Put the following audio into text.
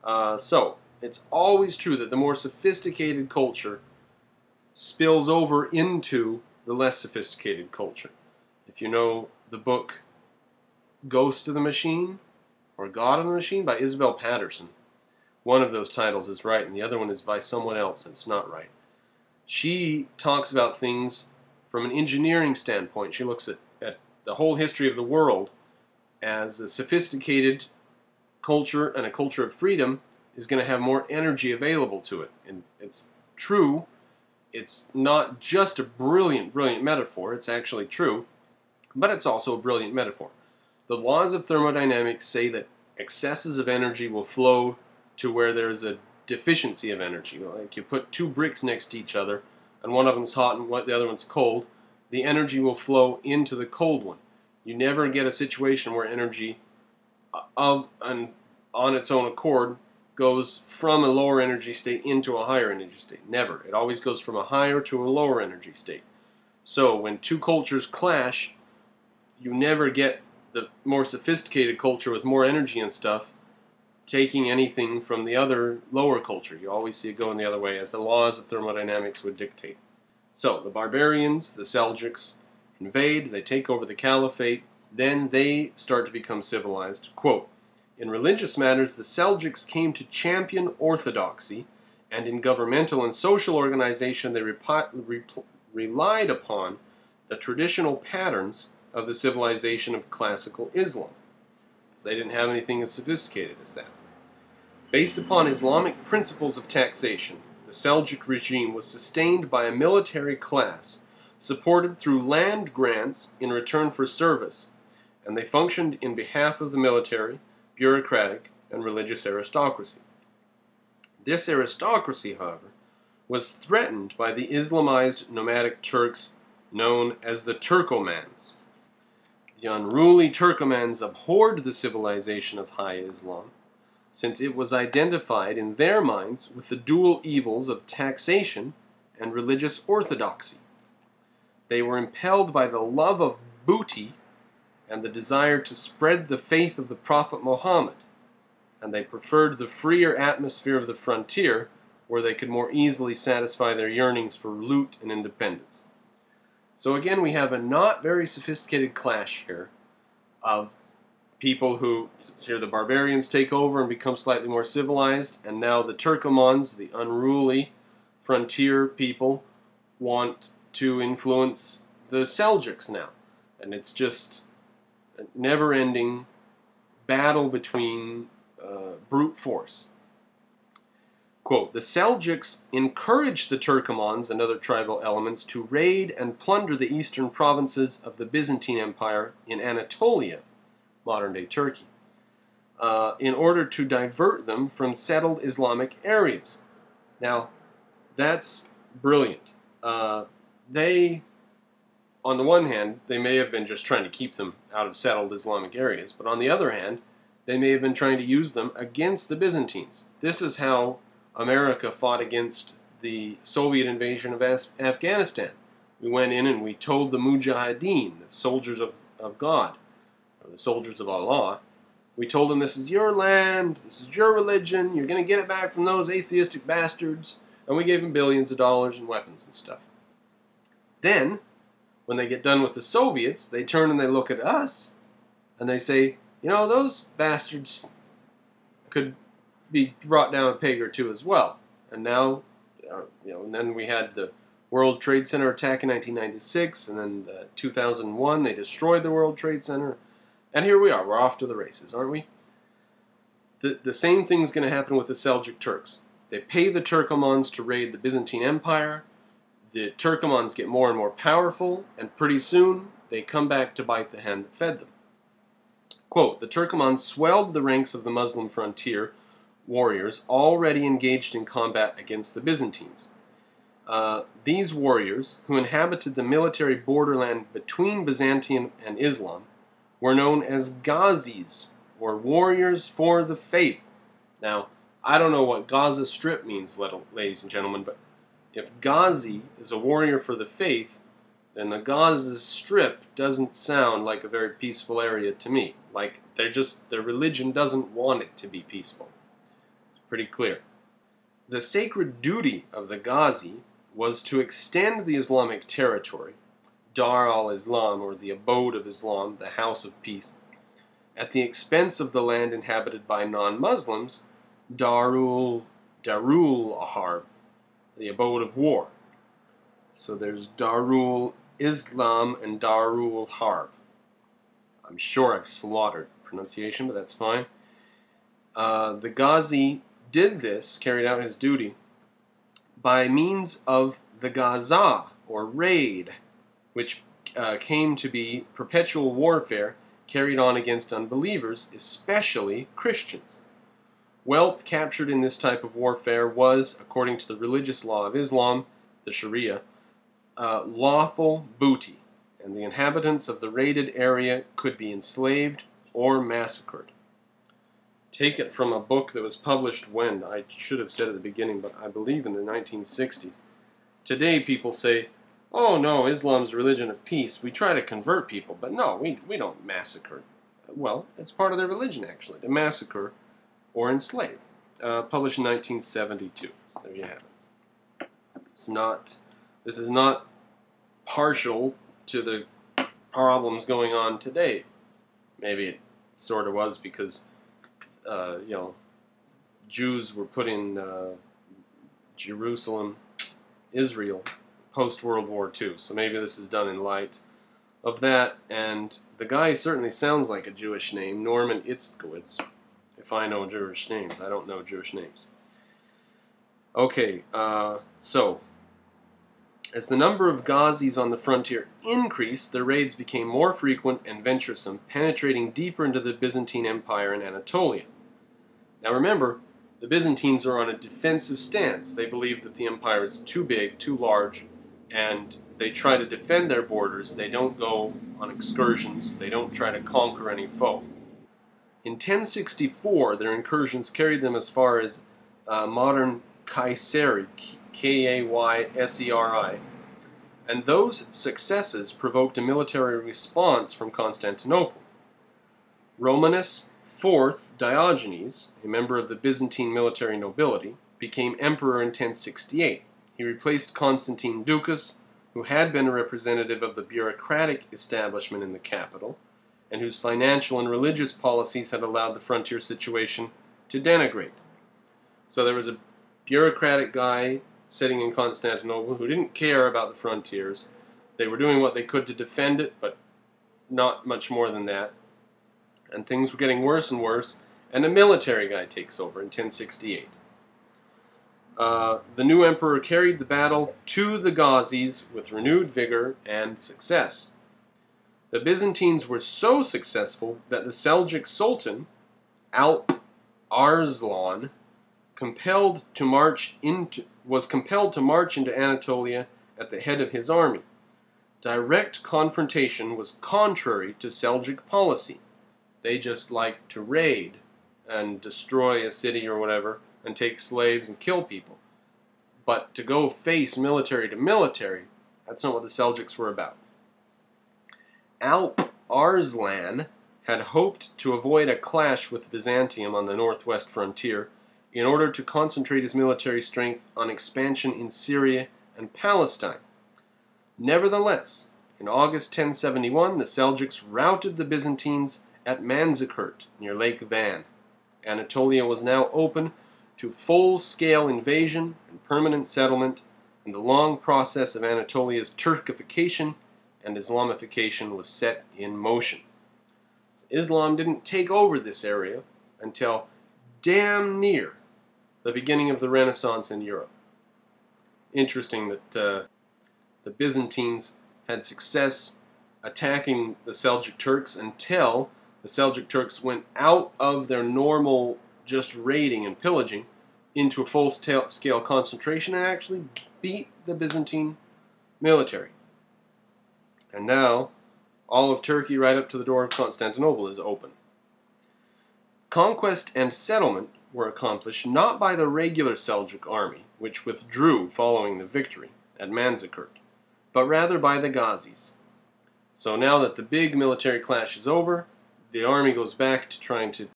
So, it's always true that the more sophisticated culture spills over into the less sophisticated culture. If you know the book Ghost of the Machine or God of the Machine by Isabel Patterson, one of those titles is right and the other one is by someone else and it's not right. She talks about things from an engineering standpoint. She looks at the whole history of the world as a sophisticated culture, and a culture of freedom is going to have more energy available to it. And it's true. It's not just a brilliant, brilliant metaphor. It's actually true, but it's also a brilliant metaphor. The laws of thermodynamics say that excesses of energy will flow to where there's a deficiency of energy. Like you put two bricks next to each other, and one of them's hot and the other one's cold, the energy will flow into the cold one. You never get a situation where energy on its own accord goes from a lower energy state into a higher energy state. Never. It always goes from a higher to a lower energy state. So when two cultures clash, you never get the more sophisticated culture with more energy and stuff taking anything from the other lower culture. You always see it going the other way, as the laws of thermodynamics would dictate. So the barbarians, the Seljuks, invade, they take over the caliphate, then they start to become civilized. Quote, in religious matters, the Seljuks came to champion orthodoxy, and in governmental and social organization they relied upon the traditional patterns of the civilization of classical Islam. So they didn't have anything as sophisticated as that. Based upon Islamic principles of taxation, the Seljuk regime was sustained by a military class supported through land grants in return for service, and they functioned in behalf of the military, bureaucratic, and religious aristocracy. This aristocracy, however, was threatened by the Islamized nomadic Turks known as the Turkomans. The unruly Turkomans abhorred the civilization of High Islam, since it was identified in their minds with the dual evils of taxation and religious orthodoxy. They were impelled by the love of booty and the desire to spread the faith of the Prophet Muhammad, and they preferred the freer atmosphere of the frontier, where they could more easily satisfy their yearnings for loot and independence. So again, we have a not very sophisticated clash here of people who, here the barbarians take over and become slightly more civilized, and now the Turkomans, the unruly frontier people, want to influence the Seljuks now. And it's just a never-ending battle between brute force. Quote, the Seljuks encouraged the Turkomans and other tribal elements to raid and plunder the eastern provinces of the Byzantine Empire in Anatolia, modern-day Turkey, in order to divert them from settled Islamic areas. Now, that's brilliant. They, on the one hand, they may have been just trying to keep them out of settled Islamic areas, but on the other hand, they may have been trying to use them against the Byzantines. This is how America fought against the Soviet invasion of Afghanistan. We went in and we told the Mujahideen, the soldiers of God, or the soldiers of Allah, we told them, this is your land, this is your religion, you're going to get it back from those atheistic bastards, and we gave them billions of dollars and weapons and stuff. Then, when they get done with the Soviets, they turn and they look at us, and they say, you know, those bastards could be brought down a peg or two as well. And now, and then we had the World Trade Center attack in 1996, and then 2001, they destroyed the World Trade Center. And here we are, we're off to the races, aren't we? The same thing's going to happen with the Seljuk Turks. They pay the Turkomans to raid the Byzantine Empire, the Turkomans get more and more powerful, and pretty soon they come back to bite the hand that fed them. Quote, the Turkomans swelled the ranks of the Muslim frontier warriors already engaged in combat against the Byzantines. These warriors, who inhabited the military borderland between Byzantium and Islam, were known as Ghazis, or warriors for the faith. Now, I don't know what Gaza Strip means, ladies and gentlemen, but if Ghazi is a warrior for the faith, then the Gaza Strip doesn't sound like a very peaceful area to me. Like, their religion doesn't want it to be peaceful. Pretty clear. The sacred duty of the Ghazi was to extend the Islamic territory, Dar al-Islam, or the abode of Islam, the house of peace, at the expense of the land inhabited by non-Muslims, Darul Harb, the abode of war. So there's Darul Islam and Darul Harb. I'm sure I've slaughtered pronunciation, but that's fine. The Ghazi did this, carried out his duty, by means of the Gaza, or raid, which came to be perpetual warfare carried on against unbelievers, especially Christians. Wealth captured in this type of warfare was, according to the religious law of Islam, the Sharia, lawful booty, and the inhabitants of the raided area could be enslaved or massacred. Take it from a book that was published when? I should have said at the beginning, but I believe in the 1960s. Today people say, oh no, Islam's a religion of peace. We try to convert people, but no, we don't massacre. Well, it's part of their religion, actually, to massacre or enslave. Published in 1972. So there you have it. This is not partial to the problems going on today. Maybe it sort of was because Jews were put in Jerusalem, Israel, post-World War II. So maybe this is done in light of that. And the guy certainly sounds like a Jewish name, Norman Itzkowitz. If I know Jewish names. I don't know Jewish names. Okay, so as the number of Ghazis on the frontier increased, their raids became more frequent and venturesome, penetrating deeper into the Byzantine Empire in Anatolia. Now remember, the Byzantines are on a defensive stance. They believe that the empire is too big, too large, and they try to defend their borders. They don't go on excursions. They don't try to conquer any foe. In 1064, their incursions carried them as far as modern Kayseri, Kayseri, and those successes provoked a military response from Constantinople. Romanus IV Diogenes, a member of the Byzantine military nobility, became emperor in 1068. He replaced Constantine Ducas, who had been a representative of the bureaucratic establishment in the capital, and whose financial and religious policies had allowed the frontier situation to denigrate. So there was a bureaucratic guy sitting in Constantinople who didn't care about the frontiers. They were doing what they could to defend it, but not much more than that. And things were getting worse and worse, and a military guy takes over in 1068. The new emperor carried the battle to the Ghazis with renewed vigor and success. The Byzantines were so successful that the Seljuk Sultan, Alp Arslan, was compelled to march into Anatolia at the head of his army. Direct confrontation was contrary to Seljuk policy. They just liked to raid and destroy a city or whatever and take slaves and kill people. But to go face military to military, that's not what the Seljuks were about. Alp Arslan had hoped to avoid a clash with Byzantium on the northwest frontier in order to concentrate his military strength on expansion in Syria and Palestine. Nevertheless, in August 1071, the Seljuks routed the Byzantines at Manzikert, near Lake Van. Anatolia was now open to full-scale invasion and permanent settlement, and the long process of Anatolia's Turkification and Islamification was set in motion. Islam didn't take over this area until damn near the beginning of the Renaissance in Europe. Interesting that the Byzantines had success attacking the Seljuk Turks until the Seljuk Turks went out of their normal just raiding and pillaging into a full-scale concentration and actually beat the Byzantine military. And now, all of Turkey right up to the door of Constantinople is open. Conquest and settlement were accomplished not by the regular Seljuk army, which withdrew following the victory at Manzikert, but rather by the Ghazis. So now that the big military clash is over, the army goes back to trying to